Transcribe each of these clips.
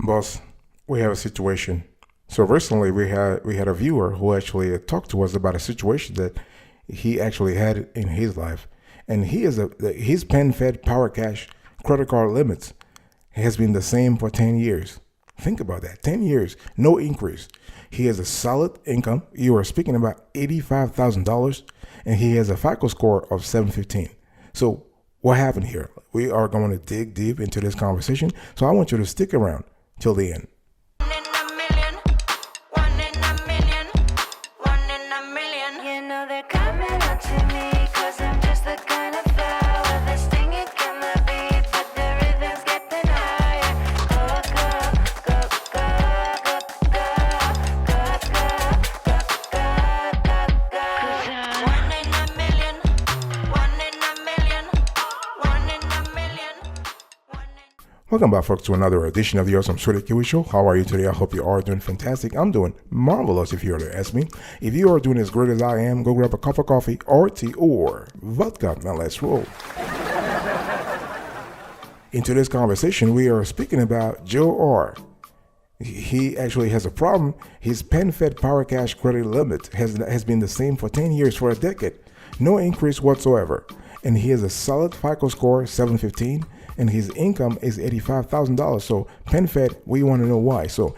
Boss, we have a situation. So recently we had a viewer who actually talked to us about a situation that he actually had in his life, and his PenFed Power Cash credit card limits has been the same for 10 years. Think about that, 10 years, no increase. He has a solid income. You are speaking about $85,000, and he has a FICO score of 715. So what happened here? We are going to dig deep into this conversation. So I want you to stick around till the end. One in a million, one in a million, one in a million. You know they're coming up to me, cause I'm just the kind of flower that's stinging from the beat, but the rhythm's getting higher. Go, go, go, go, go, go, go, go, go, go, go. One in a million, one in a million, one in a million, one in. Welcome back, folks, to another edition of the Awesome Sweetie Kiwi Show. How are you today? I hope you are doing fantastic. I'm doing marvelous, if you were to ask me. If you are doing as great as I am, go grab a cup of coffee or tea or vodka. Now let's roll. In today's conversation, we are speaking about Joe R. He actually has a problem. His PenFed Power Cash credit limit has been the same for 10 years, for a decade. No increase whatsoever. And he has a solid FICO score, 715, and his income is $85,000. So PenFed, we want to know why. So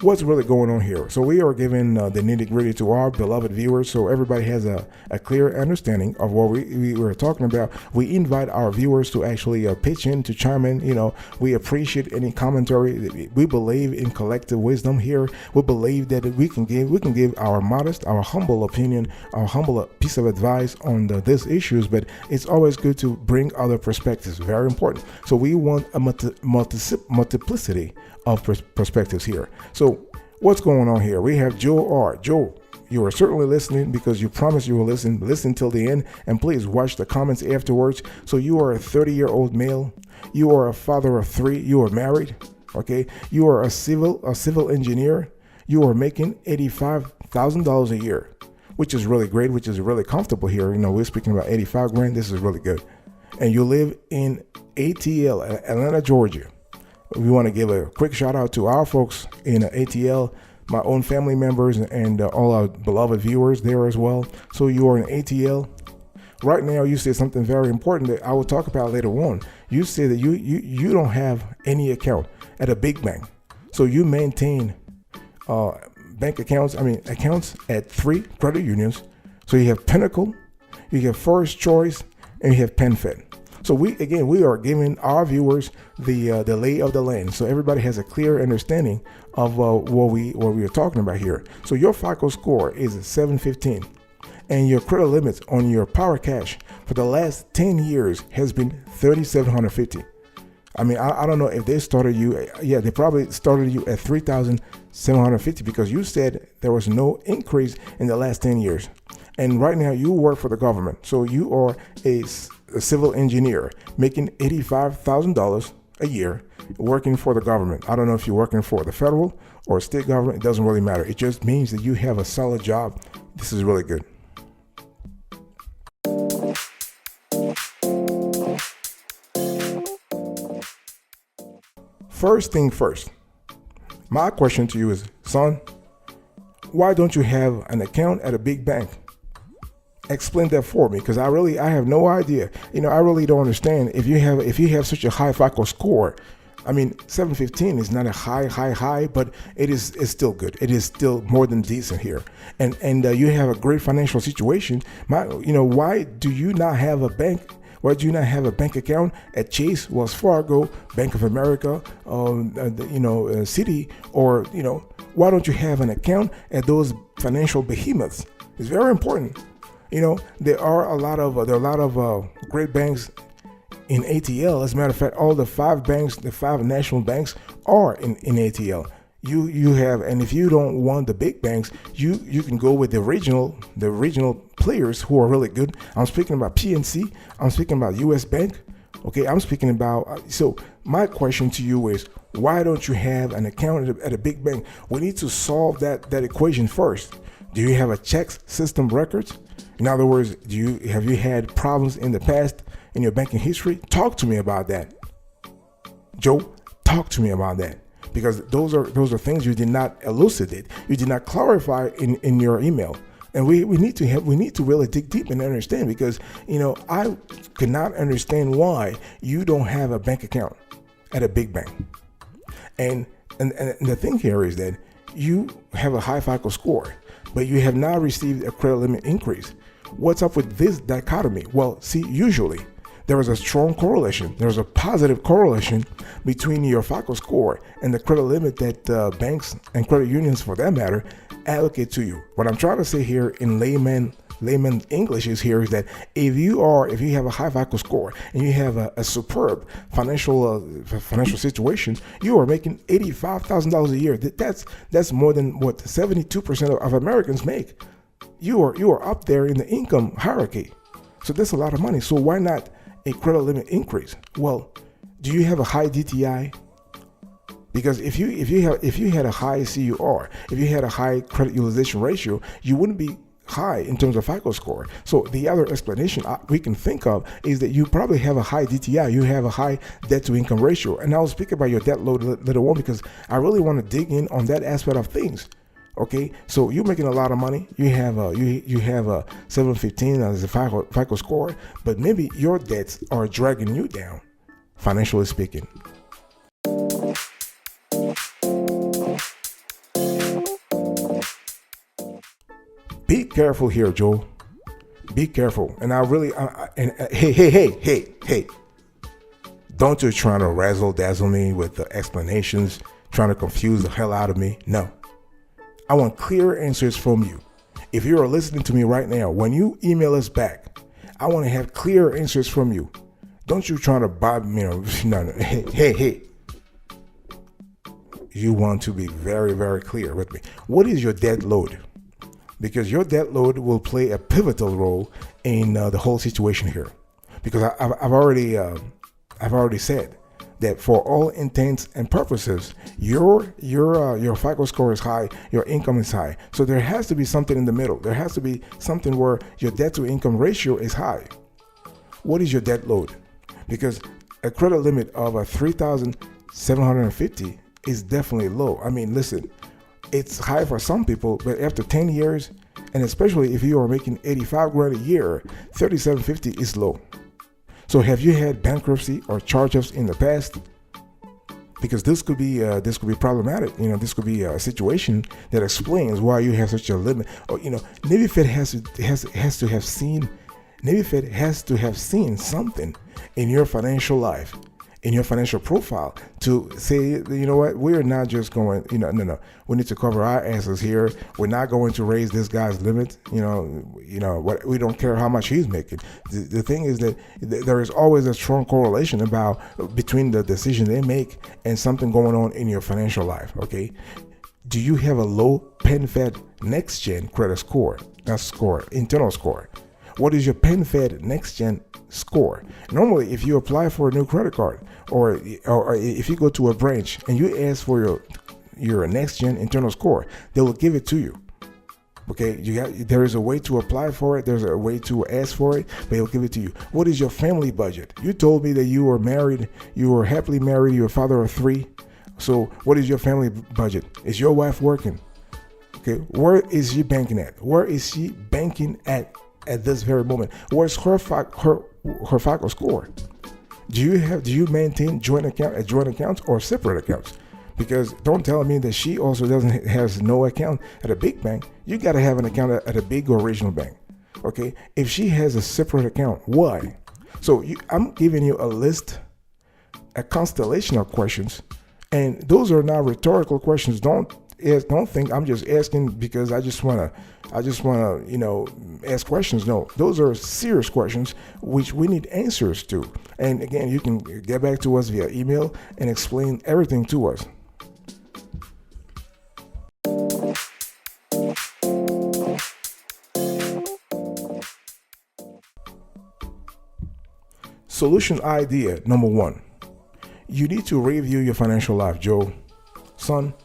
what's really going on here? So we are giving the nitty gritty to our beloved viewers, so everybody has a clear understanding of what we were talking about. We invite our viewers to actually pitch in, to chime in. You know, we appreciate any commentary. We believe in collective wisdom here. We believe that we can give our modest, our humble opinion, our humble piece of advice on these issues. But it's always good to bring other perspectives. Very important. So we want a multiplicity of perspectives here. So what's going on here? We have Joe R. Joe, you are certainly listening because you promised you will listen. Listen till the end, and please watch the comments afterwards. So you are a 30-year-old male. You are a father of 3. You are married. Okay. You are a civil engineer. You are making $85,000 a year, which is really great, which is really comfortable here. You know, we're speaking about 85 grand. This is really good. And you live in ATL, Atlanta, Georgia. We want to give a quick shout out to our folks in ATL, my own family members, and all our beloved viewers there as well. So you are in ATL. Right now, you said something very important that I will talk about later on. You said that you don't have any account at a big bank. So you maintain bank accounts, accounts at 3 credit unions. So you have Pinnacle, you have First Choice, and you have PenFed. So we are giving our viewers the lay of the land, so everybody has a clear understanding of what we are talking about here. So your FICO score is 715, and your credit limits on your Power Cash for the last 10 years has been $3,750. I don't know if they started you. Yeah, they probably started you at $3,750 because you said there was no increase in the last 10 years. And right now you work for the government, so you are a civil engineer making $85,000 a year working for the government. I don't know if you're working for the federal or state government. It doesn't really matter. It just means that you have a solid job. This is really good. First thing first, my question to you is, son, why don't you have an account at a big bank? Explain that for me, because I have no idea. You know, I really don't understand. If you have such a high FICO score, 715 is not a high, but it's still good. It is still more than decent here. And you have a great financial situation. Why do you not have a bank? Why do you not have a bank account at Chase, Wells Fargo, Bank of America, Citi, or why don't you have an account at those financial behemoths? It's very important. You know, there are a lot of great banks in ATL. As a matter of fact, all the 5 banks, the 5 national banks are in ATL. You have, and if you don't want the big banks, you can go with the regional players who are really good. I'm speaking about PNC. I'm speaking about US Bank. Okay, I'm speaking about. So my question to you is, why don't you have an account at a big bank? We need to solve that equation first. Do you have a checks system records? In other words, have you had problems in the past in your banking history? Talk to me about that. Joe, talk to me about that. because those are things you did not elucidate, you did not clarify in your email. And we need to really dig deep and understand, because I cannot understand why you don't have a bank account at a big bank. And the thing here is that you have a high FICO score, but you have not received a credit limit increase. What's up with this dichotomy? Well, see, usually there is a strong correlation. There's a positive correlation between your FICO score and the credit limit that banks and credit unions, for that matter, allocate to you. What I'm trying to say here in layman English is that if you have a high FICO score and you have a superb financial situation, you are making $85,000 a year. That's more than what 72% of Americans make. You are up there in the income hierarchy. So that's a lot of money. So why not a credit limit increase? Well, do you have a high DTI? Because if you had a high CUR, if you had a high credit utilization ratio, you wouldn't be high in terms of FICO score. So the other explanation we can think of is that you probably have a high DTI, you have a high debt to income ratio. And I'll speak about your debt load later on, because I really want to dig in on that aspect of things. Okay, so you're making a lot of money. You have a 715 as a FICO score, but maybe your debts are dragging you down, financially speaking. Be careful here, Joe. Be careful. And hey. Don't you try to razzle dazzle me with the explanations, trying to confuse the hell out of me. No. I want clear answers from you. If you are listening to me right now, when you email us back, I want to have clear answers from you. Don't you try to bob me. No. Hey. You want to be very, very clear with me. What is your debt load? Because your debt load will play a pivotal role in the whole situation here. Because I've already said that for all intents and purposes, your FICO score is high, your income is high. So there has to be something in the middle. There has to be something where your debt to income ratio is high. What is your debt load? Because a credit limit of a $3,750 is definitely low. I mean, listen. It's high for some people, but after 10 years, and especially if you are making $85,000 a year, $3,750 is low. So have you had bankruptcy or charge-offs in the past? Because this could be problematic. This could be a situation that explains why you have such a limit. Or NavyFed has to have seen something in your financial life, in your financial profile, to say, you know what, we're not just going, no, we need to cover our asses here. We're not going to raise this guy's limit. What, we don't care how much he's making. The thing is that there is always a strong correlation between the decision they make and something going on in your financial life. Okay, do you have a low PenFed next gen credit score? That's internal score. What is your PenFed next gen score? Normally, if you apply for a new credit card, or if you go to a branch and you ask for your next gen internal score, they will give it to you. Okay, there is a way to apply for it. There's a way to ask for it, but they'll give it to you. What is your family budget? You told me that you were married. You were happily married. You're a father of 3. So what is your family budget? Is your wife working? Okay, where is she banking at? Where is she banking at this very moment? Where's her FICO score? Do you maintain joint accounts or separate accounts? Because don't tell me that she also has no account at a big bank. You got to have an account at a big or regional bank. Okay, if she has a separate account, why? So I'm giving you a list, a constellation of questions, and those are not rhetorical questions. Don't think I'm just asking because I just wanna ask questions. No, those are serious questions which we need answers to. And again, you can get back to us via email and explain everything to us. Solution idea number 1. You need to review your financial life, Joe. Son,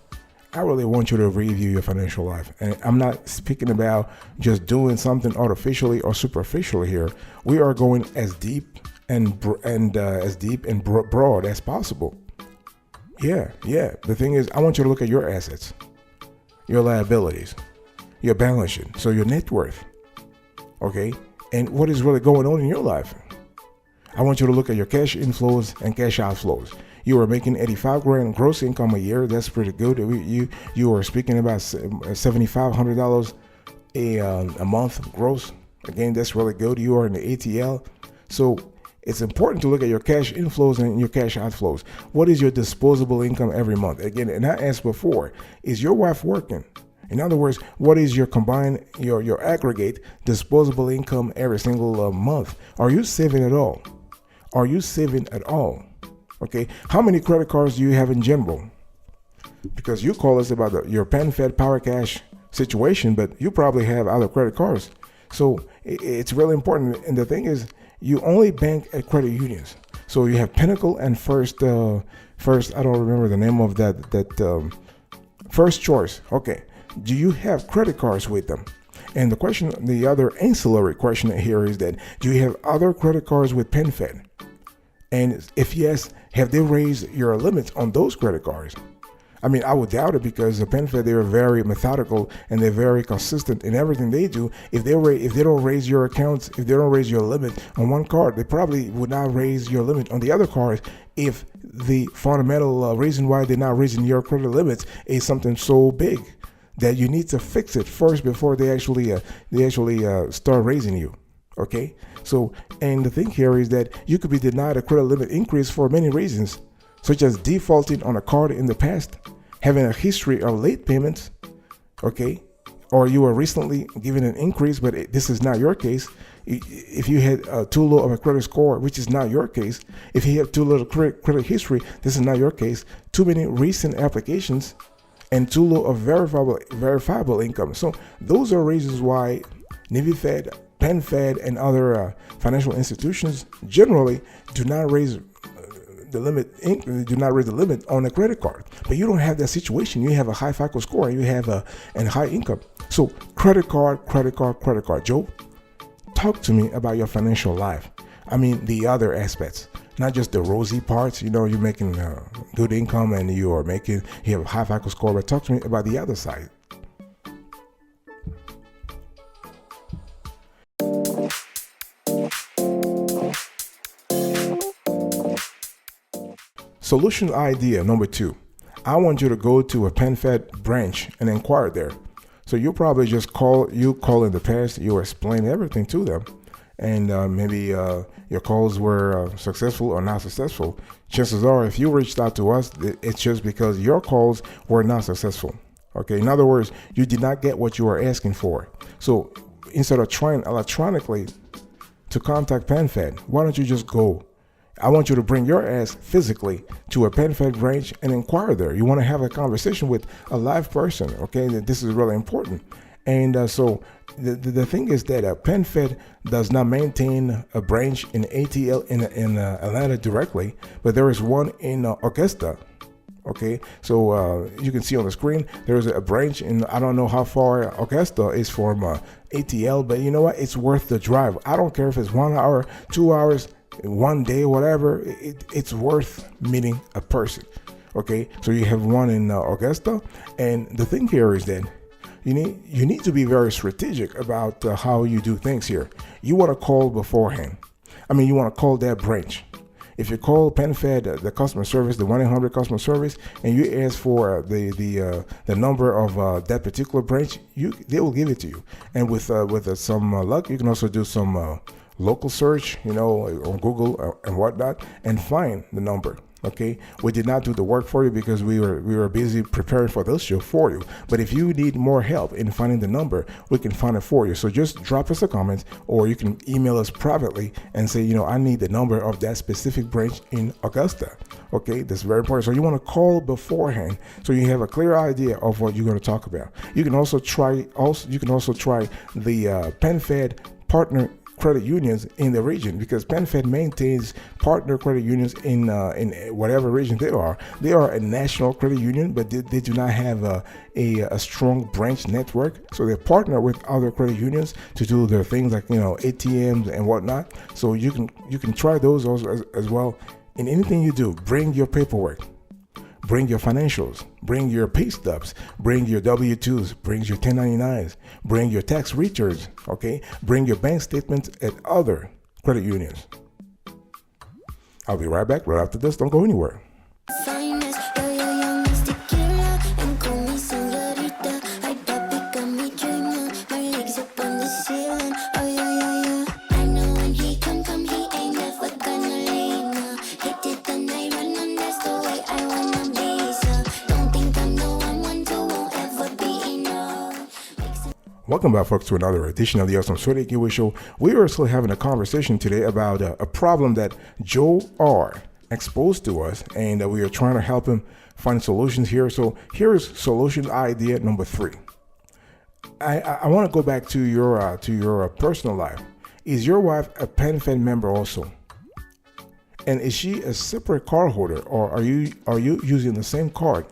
I really want you to review your financial life. And I'm not speaking about just doing something artificially or superficially here. We are going as deep and broad as possible. Yeah. The thing is, I want you to look at your assets, your liabilities, your balance sheet, so your net worth, okay, and what is really going on in your life. I want you to look at your cash inflows and cash outflows. You are making 85 grand gross income a year. That's pretty good. You are speaking about $7,500 a month gross. Again, that's really good. You are in the ATL. So it's important to look at your cash inflows and your cash outflows. What is your disposable income every month? Again, and I asked before, is your wife working? In other words, what is your combined, your aggregate disposable income every single month? Are you saving at all? Are you saving at all? Okay. How many credit cards do you have in general? Because you call us about your PenFed Power Cash situation, but you probably have other credit cards. So it's really important. And the thing is, you only bank at credit unions. So you have Pinnacle and First. I don't remember the name of that. First Choice. Okay. Do you have credit cards with them? And the other ancillary question here is that, do you have other credit cards with PenFed? And if yes, have they raised your limits on those credit cards? I mean, I would doubt it, because the PenFed, they are very methodical and they're very consistent in everything they do. If they don't raise your accounts, if they don't raise your limit on one card, they probably would not raise your limit on the other cards. If the fundamental reason why they're not raising your credit limits is something so big that you need to fix it first before they actually start raising you. Okay. So, and the thing here is that you could be denied a credit limit increase for many reasons, such as defaulting on a card in the past, having a history of late payments, okay, or you were recently given an increase, but this is not your case. If you had too low of a credit score, which is not your case. If you have too little credit history, this is not your case. Too many recent applications and too low of verifiable income. So those are reasons why NavyFed, PenFed, and other financial institutions generally do not raise the limit on a credit card. But you don't have that situation. You have a high FICO score and you have a high income. So credit card. Joe, talk to me about your financial life. I mean, the other aspects, not just the rosy parts. You know, you're making good income and you have a high FICO score. But talk to me about the other side. Solution idea number 2. I want you to go to a PenFed branch and inquire there. So you probably just call in the past, you explain everything to them. And maybe your calls were successful or not successful. Chances are, if you reached out to us, it's just because your calls were not successful. Okay. In other words, you did not get what you were asking for. So instead of trying electronically to contact PenFed, why don't you just go? I want you to bring your ass physically to a PenFed branch and inquire there. You want to have a conversation with a live person, okay? This is really important. And so the thing is that PenFed does not maintain a branch in ATL in Atlanta directly, but there is one in Augusta. Okay, so you can see on the screen there is a branch in, I don't know how far Augusta is from ATL, but you know what? It's worth the drive. I don't care if it's 1 hour, 2 hours, 1 day, whatever. It's worth meeting a person. Okay, so you have one in Augusta, and the thing here is that you need to be very strategic about how you do things here. You want to call beforehand. I mean, you want to call that branch. If you call PenFed, the customer service, the 1-800 customer service, and you ask for the number of that particular branch, they will give it to you. And with some luck, you can also do some local search, on Google and whatnot, and find the number. Okay, we did not do the work for you because we were busy preparing for this show for you. But if you need more help in finding the number, we can find it for you. So just drop us a comment, or you can email us privately and say, I need the number of that specific branch in Augusta. Okay, that's very important. So you want to call beforehand so you have a clear idea of what you're going to talk about. You can also try the PenFed partner credit unions in the region, because PenFed maintains partner credit unions in whatever region they are. They are a national credit union, but they do not have a strong branch network. So they partner with other credit unions to do their things like ATMs and whatnot. So you can try those as well. In anything you do, bring your paperwork. bring your financials, bring your pay stubs, bring your W-2s, bring your 1099s, bring your tax returns, okay? Bring your bank statements at other credit unions. I'll be right back right after this. Don't go anywhere. Finest, yo, yo, young Mr. Killer, and call me señorita. I papi got me dreaming, my legs up on the ceiling. Oh yeah, yeah, yeah. I know when he come, he ain't never gonna leave now. Hit it the night run, and that's the way I wanna be. So don't think I'm the one to won't ever be enough. Welcome back, folks, to another edition of the Awesome Sweaty Kiwi Show. We are still having a conversation today about a problem that Joe R. exposed to us, and we are trying to help him find solutions here. So here's solution idea number 3. I want to go back to your personal life. Is your wife a PenFed member also? And is she a separate card holder, or are you using the same card?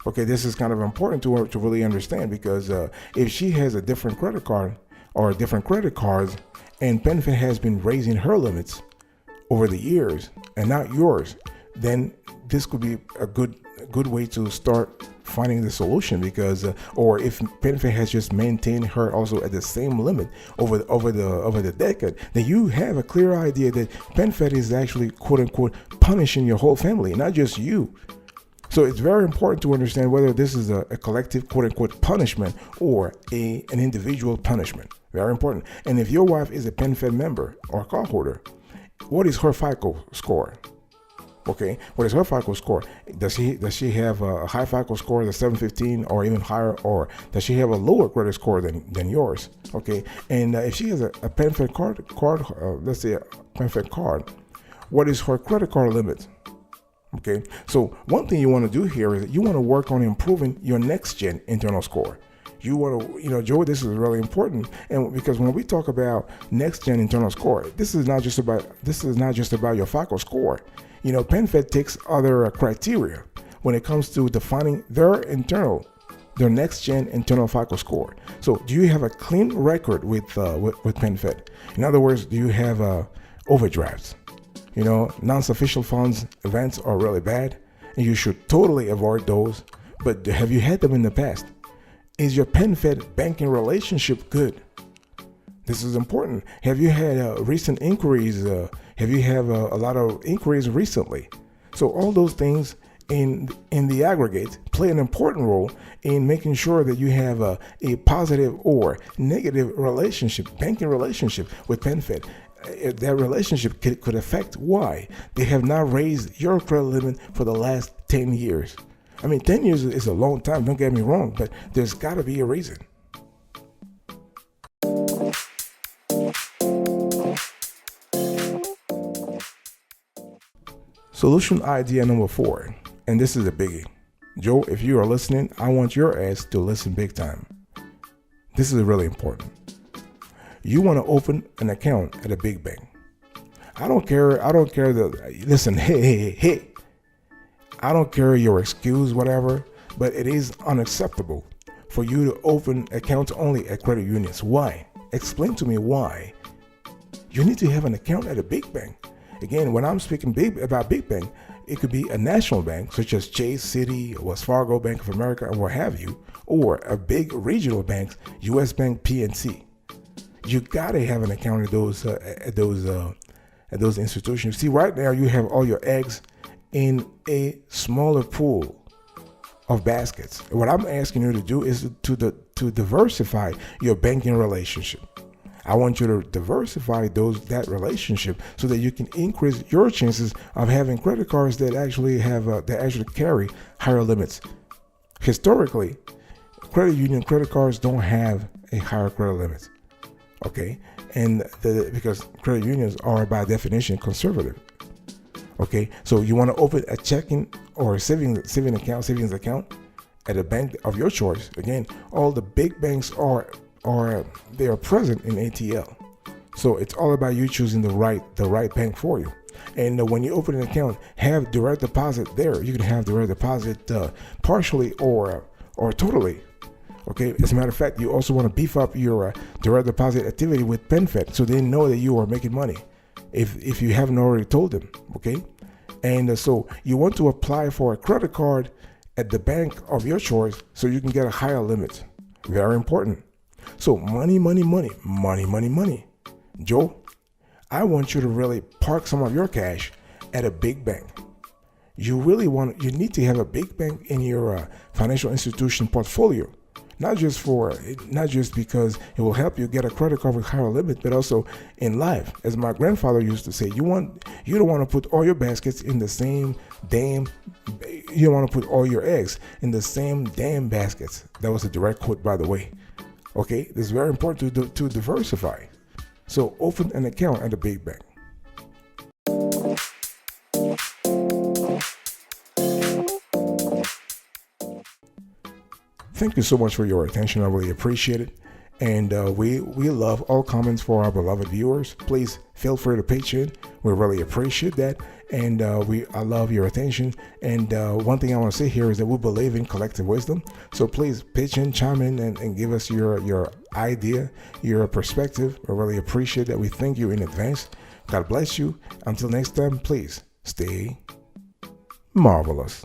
Okay, this is kind of important to her to really understand, because if she has a different credit card or different credit cards, and PenFed has been raising her limits over the years and not yours, then this could be a good way to start finding the solution, because or if PenFed has just maintained her also at the same limit over the decade, then you have a clear idea that PenFed is actually quote unquote punishing your whole family, not just you. So it's very important to understand whether this is a collective quote unquote punishment or an individual punishment. Very important. And if your wife is a PenFed member or cardholder, what is her FICO score? Okay, what is her FICO score? Does she have a high FICO score, the 715 or even higher, or does she have a lower credit score than yours? Okay, and if she has a PenFed card, let's say a PenFed card, what is her credit card limit? Okay, so one thing you want to do here is you want to work on improving your next gen internal score. You want to, Joe, this is really important, and because when we talk about next gen internal score, this is not just about your FICO score. PenFed takes other criteria when it comes to defining their next gen internal FICO score. So, do you have a clean record with PenFed? In other words, do you have overdrafts? Non-sufficient funds events are really bad, and you should totally avoid those. But have you had them in the past? Is your PenFed banking relationship good? This is important. Have you had recent inquiries? Have you had a lot of inquiries recently? So all those things in the aggregate play an important role in making sure that you have a positive or negative banking relationship with PenFed. That relationship could affect why they have not raised your credit limit for the last 10 years. I mean, 10 years is a long time, don't get me wrong, but there's got to be a reason. Solution idea number 4, and this is a biggie. Joe, if you are listening, I want your ass to listen big time. This is really important. You want to open an account at a big bank. I don't care listen, hey. I don't care your excuse, whatever, but it is unacceptable for you to open accounts only at credit unions. Why? Explain to me why. You need to have an account at a big bank. Again, when I'm speaking about big bank, it could be a national bank such as Chase, Citi, Wells Fargo, Bank of America, or what have you, or a big regional bank, U.S. Bank, PNC. You gotta have an account at those institutions. See, right now you have all your eggs in a smaller pool of baskets. What I'm asking you to do is to diversify your banking relationship. I want you to diversify that relationship so that you can increase your chances of having credit cards that actually carry higher limits. Historically, credit union credit cards don't have a higher credit limit. Okay, because credit unions are by definition conservative. Okay, so you want to open a checking or savings account at a bank of your choice. Again, all the big banks are present in ATL. So it's all about you choosing the right bank for you. And when you open an account, have direct deposit there. You can have direct deposit partially or totally. Okay. As a matter of fact, you also want to beef up your direct deposit activity with PenFed so they know that you are making money. If you haven't already told them, okay. And so you want to apply for a credit card at the bank of your choice so you can get a higher limit. Very important. So money, money, money, money, money, money. Joe, I want you to really park some of your cash at a big bank. You need to have a big bank in your financial institution portfolio. Not just because it will help you get a credit card with higher limit, but also in life. As my grandfather used to say, you don't want to put all your baskets in the same damn. You don't want to put all your eggs in the same damn baskets. That was a direct quote, by the way. Okay, it's very important to diversify. So open an account at a big bank. Thank you so much for your attention. I really appreciate it. And we love all comments for our beloved viewers. Please feel free to pitch in. We really appreciate that. And I love your attention. And one thing I want to say here is that we believe in collective wisdom. So please pitch in, chime in, and give us your idea, your perspective. We really appreciate that. We thank you in advance. God bless you. Until next time, please stay marvelous.